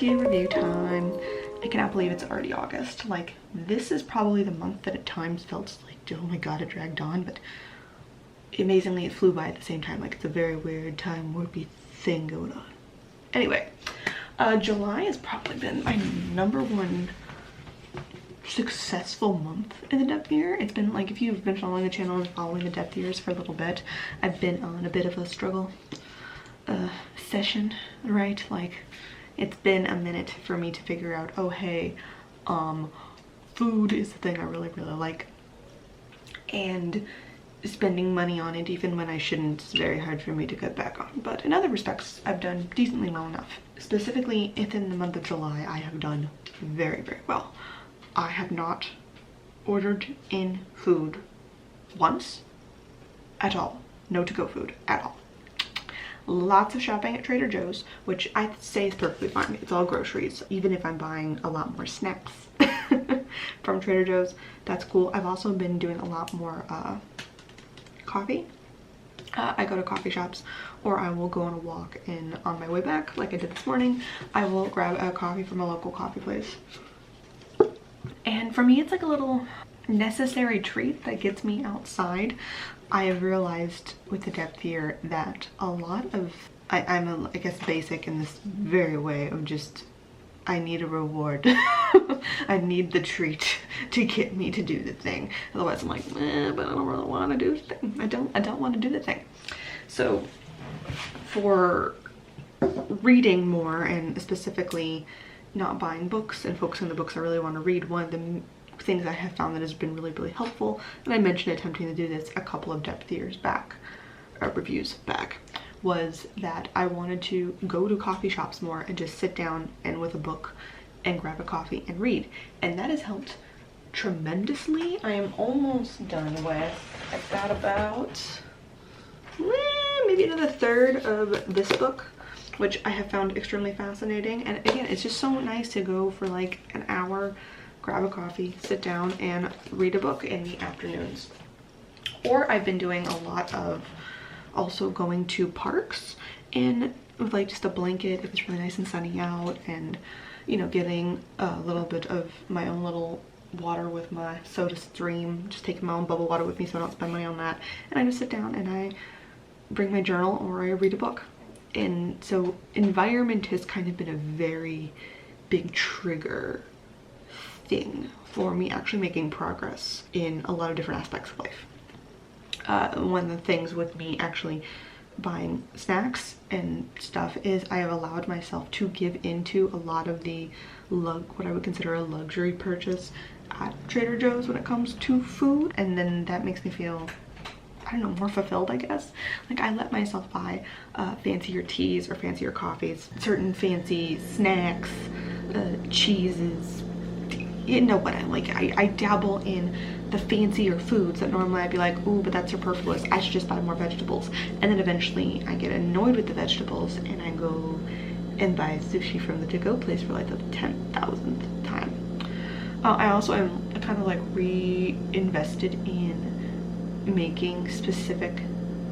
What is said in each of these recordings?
Nephew review time. I cannot believe it's already August. Like, this is probably the month that at times felt like, oh my god, it dragged on, but amazingly it flew by at the same time. Like, it's a very weird time warpy thing going on. Anyway, July has probably been my #1 successful month in the depth year. It's been like, if you've been following the channel and following the depth years for a little bit, I've been on a bit of a struggle session, right? Like, it's been a minute for me to figure out, oh hey, food is the thing I really like, and spending money on it even when I shouldn't is very hard for me to cut back on. But in other respects, I've done decently well enough. Specifically within the month of July, I have done very well. I have not ordered in food once at all. No to-go food at all. Lots of shopping at Trader Joe's, which I say is perfectly fine. It's all groceries. Even if I'm buying a lot more snacks from Trader Joe's, that's cool. I've also been doing a lot more coffee. I go to coffee shops, or I will go on a walk, and on my way back, like I did this morning, I will grab a coffee from a local coffee place. And for me, it's like a little necessary treat that gets me outside. I have realized with the depth year that a lot of, I'm I guess basic in this very way of just, I need a reward. I need the treat to get me to do the thing. Otherwise I'm like, but I don't really want to do the thing. I don't want to do the thing. So for reading more, and specifically not buying books and focusing on the books I really want to read, one of the things I have found that has been really helpful, and I mentioned attempting to do this a couple of depth years back, reviews back, was that I wanted to go to coffee shops more and just sit down and with a book and grab a coffee and read, and that has helped tremendously. I am almost done with, I've got about maybe another third of this book, which I have found extremely fascinating. And again, it's just so nice to go for like an hour, grab a coffee, sit down and read a book in the afternoons. Or I've been doing a lot of also going to parks and with like just a blanket if it's really nice and sunny out, and you know, getting a little bit of my own little water with my soda stream, just taking my own bubble water with me so I don't spend money on that, and I just sit down and I bring my journal or I read a book. And so environment has kind of been a very big trigger thing for me actually making progress in a lot of different aspects of life. One of the things with me actually buying snacks and stuff is I have allowed myself to give into a lot of the what I would consider a luxury purchase at Trader Joe's when it comes to food, and then that makes me feel, I don't know, more fulfilled, I guess. Like, I let myself buy fancier teas or fancier coffees, certain fancy snacks, cheeses, you know what I'm like. I dabble in the fancier foods that normally I'd be like, ooh, but that's superfluous, I should just buy more vegetables. And then eventually I get annoyed with the vegetables and I go and buy sushi from the to-go place for like the 10,000th time. I also am kind of like reinvested in making specific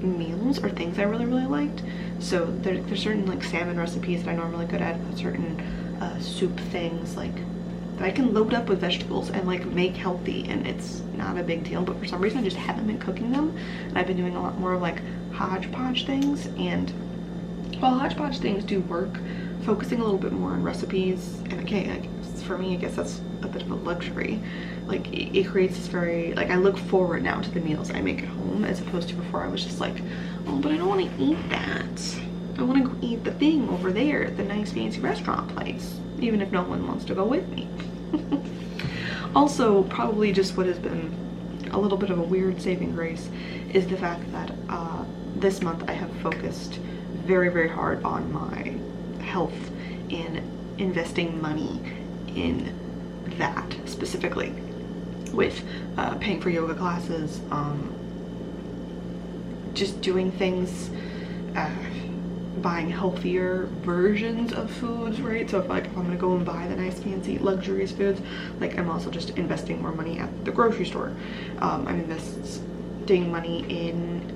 meals or things I really liked. So there's certain like salmon recipes that I'm normally good at, certain soup things like that I can load up with vegetables and like make healthy, and it's not a big deal, but for some reason I just haven't been cooking them, and I've been doing a lot more of like hodgepodge things. And while hodgepodge things do work, focusing a little bit more on recipes, and okay, for me I guess that's a bit of a luxury. Like, it creates this very, like, I look forward now to the meals I make at home, as opposed to before I was just like, oh, but I don't want to eat that. I want to go eat the thing over there at the nice fancy restaurant place, even if no one wants to go with me. Also, probably just what has been a little bit of a weird saving grace is the fact that this month I have focused very hard on my health and investing money in that specifically, with paying for yoga classes, just doing things, buying healthier versions of foods, right? So if I'm gonna go and buy the nice fancy luxurious foods, like, I'm also just investing more money at the grocery store. I'm investing money in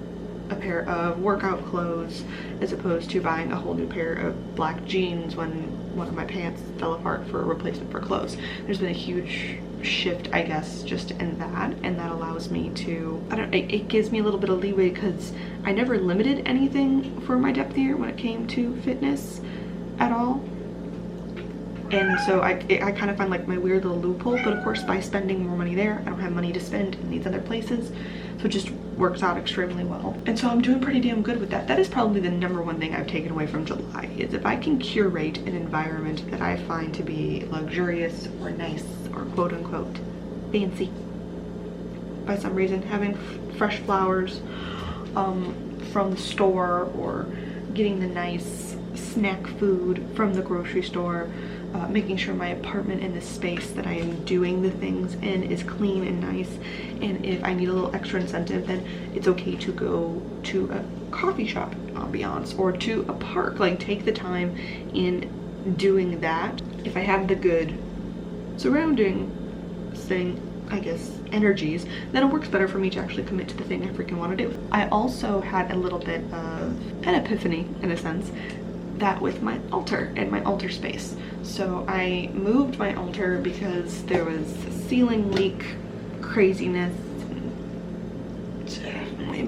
a pair of workout clothes as opposed to buying a whole new pair of black jeans when one of my pants fell apart for a replacement for clothes. There's been a huge shift, I guess, just in that, and that allows me to, it gives me a little bit of leeway because I never limited anything for my depth year when it came to fitness at all. And so I kind of find like my weird little loophole, but of course by spending more money there, I don't have money to spend in these other places. So it just works out extremely well. And so I'm doing pretty damn good with that. That is probably the #1 thing I've taken away from July, is if I can curate an environment that I find to be luxurious or nice or quote unquote fancy. By some reason, having fresh flowers from the store, or getting the nice snack food from the grocery store, making sure my apartment and the space that I am doing the things in is clean and nice. And if I need a little extra incentive, then it's okay to go to a coffee shop ambiance or to a park. Like, take the time in doing that. If I have the good surrounding thing, I guess, energies, then it works better for me to actually commit to the thing I freaking want to do. I also had a little bit of an epiphany, in a sense, that with my altar and my altar space. So I moved my altar because there was ceiling leak craziness.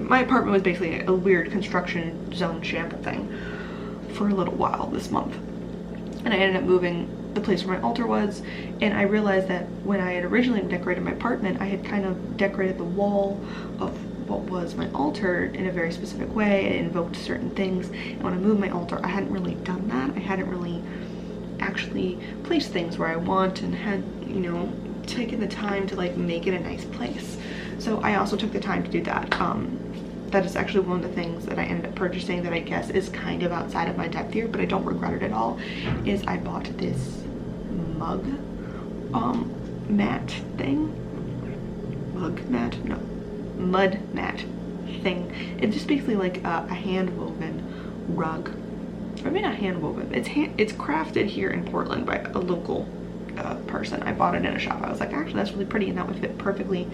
My apartment was basically a weird construction zone shamble thing for a little while this month. And I ended up moving the place where my altar was, and I realized that when I had originally decorated my apartment, I had kind of decorated the wall of what was my altar in a very specific way. It invoked certain things, and when I moved my altar, I hadn't really done that. I hadn't really actually placed things where I want, and had, you know, taken the time to like make it a nice place. So I also took the time to do that. That is actually one of the things that I ended up purchasing that I guess is kind of outside of my depth year, but I don't regret it at all, is I bought this mug mat thing. Mug mat? No. Mud mat thing. It's just basically like a hand woven rug. Or maybe not hand woven. It's crafted here in Portland by a local person. I bought it in a shop. I was like, actually that's really pretty, and that would fit perfectly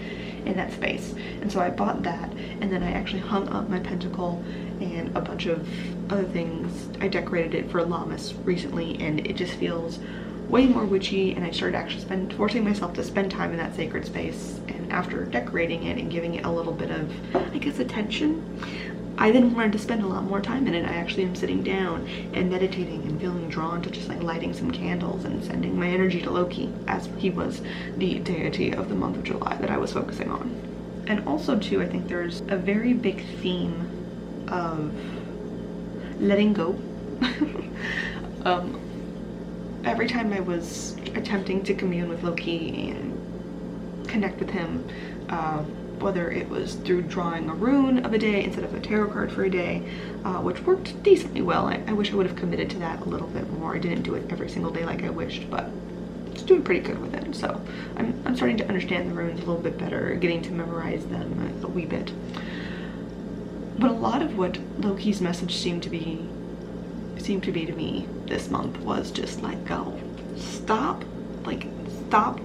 in that space. And so I bought that, and then I actually hung up my pentacle and a bunch of other things. I decorated it for Llamas recently, and it just feels way more witchy, and I started actually forcing myself to spend time in that sacred space. And after decorating it and giving it a little bit of, I guess, attention, I then wanted to spend a lot more time in it. I actually am sitting down and meditating and feeling drawn to just like lighting some candles and sending my energy to Loki, as he was the deity of the month of July that I was focusing on. And also too, I think there's a very big theme of letting go. Every time I was attempting to commune with Loki and connect with him, whether it was through drawing a rune of a day instead of a tarot card for a day, which worked decently well. I wish I would have committed to that a little bit more. I didn't do it every single day like I wished, but it's doing pretty good with it. So I'm starting to understand the runes a little bit better, getting to memorize them a wee bit. But a lot of what Loki's message seemed to be to me this month was just let go. Stop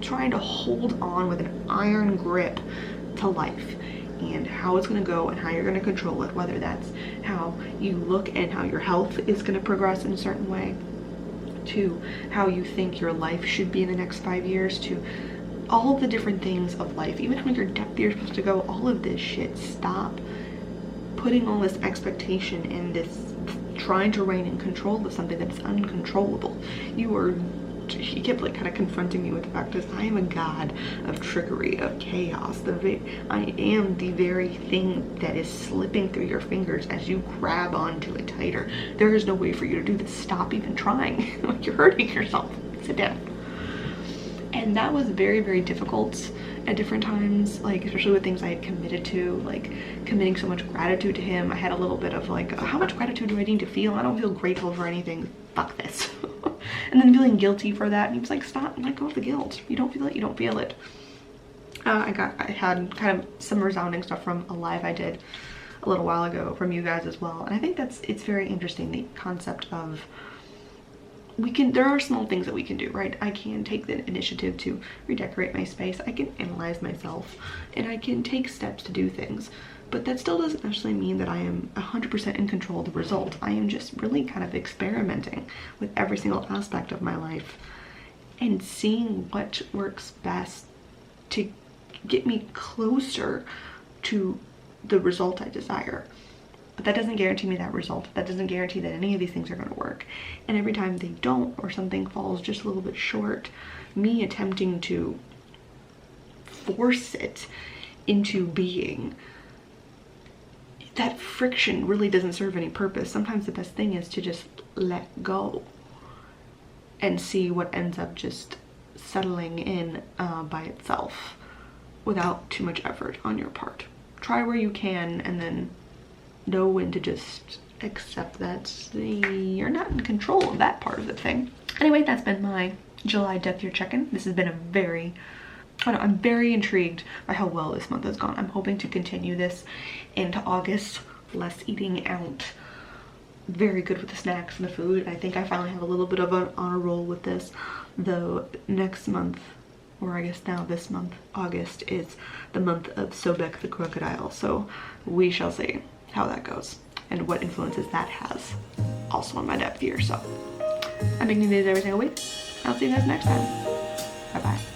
trying to hold on with an iron grip to life and how it's going to go and how you're going to control it, whether that's how you look and how your health is going to progress in a certain way, to how you think your life should be in the next 5 years, to all the different things of life, even when your depth year is supposed to go, all of this shit. Stop putting all this expectation and this trying to reign in control of something that's uncontrollable. He kept like kind of confronting me with the fact that I am a god of trickery, of chaos. I am the very thing that is slipping through your fingers as you grab onto it tighter. There is no way for you to do this. Stop even trying. Like, you're hurting yourself. Sit down. And that was very, very difficult at different times, like especially with things I had committed to, like committing so much gratitude to him. I had a little bit of like, how much gratitude do I need to feel? I don't feel grateful for anything. Fuck this. And then feeling guilty for that. And he was like, stop, let go of the guilt. You don't feel it, you don't feel it. I had kind of some resounding stuff from a live I did a little while ago from you guys as well. And I think it's very interesting, the concept of there are small things that we can do, right? I can take the initiative to redecorate my space. I can analyze myself, and I can take steps to do things. but that still doesn't necessarily mean that I am 100% in control of the result. I am just really kind of experimenting with every single aspect of my life and seeing what works best to get me closer to the result I desire. But that doesn't guarantee me that result. That doesn't guarantee that any of these things are going to work. And every time they don't, or something falls just a little bit short, me attempting to force it into being, that friction really doesn't serve any purpose. Sometimes the best thing is to just let go and see what ends up just settling in by itself without too much effort on your part. Try where you can, and then know when to just accept that you're not in control of that part of the thing. Anyway, that's been my July depth year check-in. This has been I'm very intrigued by how well this month has gone. I'm hoping to continue this into August, less eating out, very good with the snacks and the food. I think I finally have a little bit of an honor roll with this, though next month, or I guess now this month, August, is the month of Sobek the crocodile. So we shall see how that goes and what influences that has also on my depth year. So I'm making these every single week. I'll see you guys next time. Bye bye.